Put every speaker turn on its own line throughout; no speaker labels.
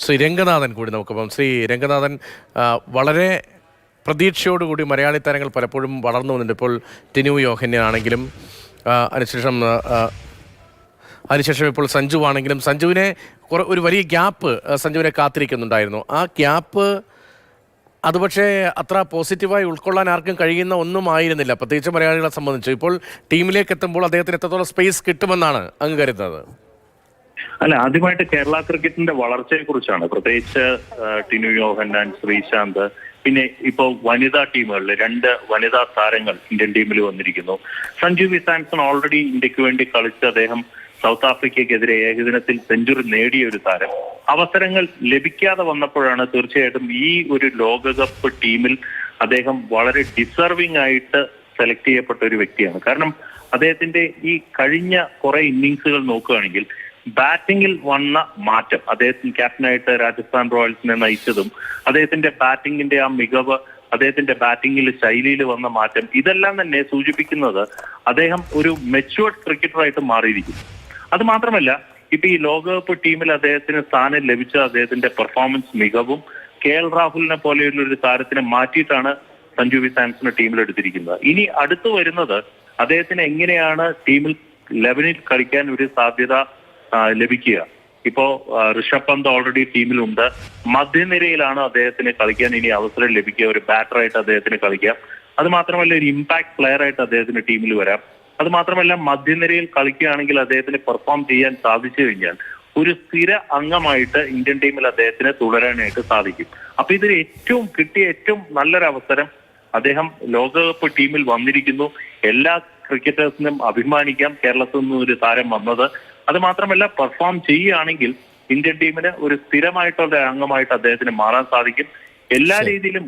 ശ്രീ രംഗനാഥൻ കൂടി നമുക്കിപ്പം. ശ്രീ രംഗനാഥൻ, വളരെ പ്രതീക്ഷയോടുകൂടി മലയാളി താരങ്ങൾ പലപ്പോഴും വളർന്നു വന്നിട്ടുണ്ട്. ഇപ്പോൾ ടിനു യോഹന്നാണെങ്കിലും അതിനുശേഷം ഇപ്പോൾ സഞ്ജു ആണെങ്കിലും സഞ്ജുവിനെ ഒരു വലിയ ഗ്യാപ്പ് സഞ്ജുവിനെ കാത്തിരിക്കുന്നുണ്ടായിരുന്നു. ആ ഗ്യാപ്പ് അത് പക്ഷേ അത്ര പോസിറ്റീവായി ഉൾക്കൊള്ളാൻ ആർക്കും കഴിയുന്ന ഒന്നും ആയിരുന്നില്ല, പ്രത്യേകിച്ച് മലയാളികളെ സംബന്ധിച്ച്. ഇപ്പോൾ ടീമിലേക്ക് എത്തുമ്പോൾ അദ്ദേഹത്തിന് എത്രത്തോളം സ്പേസ് കിട്ടുമെന്നാണ് അങ്ങ് കരുതുന്നത്?
അല്ല, ആദ്യമായിട്ട് കേരള ക്രിക്കറ്റിന്റെ വളർച്ചയെ കുറിച്ചാണ്, പ്രത്യേകിച്ച് ടിനു യോഹന്നാൻ, ശ്രീശാന്ത്, പിന്നെ ഇപ്പോൾ വനിതാ ടീമുകളിൽ 2 വനിതാ താരങ്ങൾ ഇന്ത്യൻ ടീമിൽ വന്നിരിക്കുന്നു. സഞ്ജു വി സാംസൺ ഓൾറെഡി ഇന്ത്യക്ക് വേണ്ടി കളിച്ച് അദ്ദേഹം സൗത്ത് ആഫ്രിക്കയ്ക്കെതിരെ ഏകദിനത്തിൽ സെഞ്ചുറി നേടിയ ഒരു താരം. അവസരങ്ങൾ ലഭിക്കാതെ വന്നപ്പോഴാണ് തീർച്ചയായിട്ടും ഈ ഒരു ലോകകപ്പ് ടീമിൽ അദ്ദേഹം വളരെ ഡിസർവിംഗ് ആയിട്ട് സെലക്ട് ചെയ്യപ്പെട്ട ഒരു വ്യക്തിയാണ്. കാരണം അദ്ദേഹത്തിന്റെ ഈ കഴിഞ്ഞ കുറെ ഇന്നിങ്സുകൾ നോക്കുകയാണെങ്കിൽ ബാറ്റിംഗിൽ വന്ന മാറ്റം, അദ്ദേഹത്തിന് ക്യാപ്റ്റനായിട്ട് രാജസ്ഥാൻ റോയൽസിനെ നയിച്ചതും അദ്ദേഹത്തിന്റെ ബാറ്റിംഗിന്റെ ആ മികവ്, അദ്ദേഹത്തിന്റെ ബാറ്റിംഗിൽ ശൈലിയിൽ വന്ന മാറ്റം, ഇതെല്ലാം തന്നെ സൂചിപ്പിക്കുന്നത് അദ്ദേഹം ഒരു മെച്യൂർഡ് ക്രിക്കറ്ററായിട്ട് മാറിയിരിക്കുന്നു. അത് മാത്രമല്ല, ഇപ്പൊ ഈ ലോകകപ്പ് ടീമിൽ അദ്ദേഹത്തിന് സ്ഥാനം ലഭിച്ച അദ്ദേഹത്തിന്റെ പെർഫോമൻസ് മികവും KL രാഹുലിനെ പോലെയുള്ള ഒരു താരത്തിനെ മാറ്റിയിട്ടാണ് സഞ്ജു വി സാംസൺ ടീമിലെടുത്തിരിക്കുന്നത്. ഇനി അടുത്തു വരുന്നത് അദ്ദേഹത്തിന് എങ്ങനെയാണ് ടീമിൽ 11-ൽ കളിക്കാൻ ഒരു സാധ്യത ലഭിക്കുക. ഇപ്പോ ഋഷഭ് പന്ത് ഓൾറെഡി ടീമിലുണ്ട്. മധ്യനിരയിലാണ് അദ്ദേഹത്തിന് കളിക്കാൻ ഇനി അവസരം ലഭിക്കുക. ഒരു ബാറ്ററായിട്ട് അദ്ദേഹത്തിന് കളിക്കാം. അത് മാത്രമല്ല, ഒരു ഇമ്പാക്ട് പ്ലെയർ ആയിട്ട് അദ്ദേഹത്തിന് ടീമിൽ വരാം. അത് മാത്രമല്ല, മധ്യനിരയിൽ കളിക്കുകയാണെങ്കിൽ അദ്ദേഹത്തിന് പെർഫോം ചെയ്യാൻ സാധിച്ചു കഴിഞ്ഞാൽ ഒരു സ്ഥിര അംഗമായിട്ട് ഇന്ത്യൻ ടീമിൽ അദ്ദേഹത്തിന് തുടരാനായിട്ട് സാധിക്കും. അപ്പൊ ഇതിൽ കിട്ടിയ ഏറ്റവും നല്ലൊരു അവസരം. അദ്ദേഹം ലോകകപ്പ് ടീമിൽ വന്നിരിക്കുന്നു. എല്ലാ ക്രിക്കറ്റേഴ്സിനും അഭിമാനിക്കാം കേരളത്തിൽ നിന്നും ഒരു താരം വന്നത്. അത് മാത്രമല്ല, പെർഫോം ചെയ്യുകയാണെങ്കിൽ ഇന്ത്യൻ ടീമിന് ഒരു സ്ഥിരമായിട്ടുള്ള അംഗമായിട്ട് അദ്ദേഹത്തിന് മാറാൻ സാധിക്കും. എല്ലാ രീതിയിലും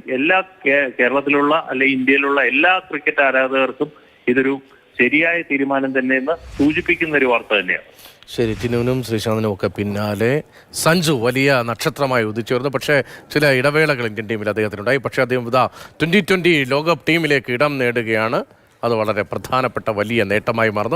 കേരളത്തിലുള്ള അല്ലെങ്കിൽ ഇന്ത്യയിലുള്ള എല്ലാ ക്രിക്കറ്റ് ആരാധകർക്കും ഇതൊരു ശരിയായ തീരുമാനം തന്നെയെന്ന് സൂചിപ്പിക്കുന്ന ഒരു വാർത്ത തന്നെയാണ്.
ശരി, ടിനുവിനും ശ്രീശാന്തിനും ഒക്കെ പിന്നാലെ സഞ്ജു വലിയ നക്ഷത്രമായി ഉദിച്ചുവരുന്നു. പക്ഷേ ചില ഇടവേളകൾ ഇന്ത്യൻ ടീമിൽ അദ്ദേഹത്തിനുണ്ടായി. പക്ഷേ അദ്ദേഹം 2020 ലോകകപ്പ് ടീമിലേക്ക് ഇടം നേടുകയാണ്. അത് വളരെ പ്രധാനപ്പെട്ട വലിയ നേട്ടമായി മാറുന്നു.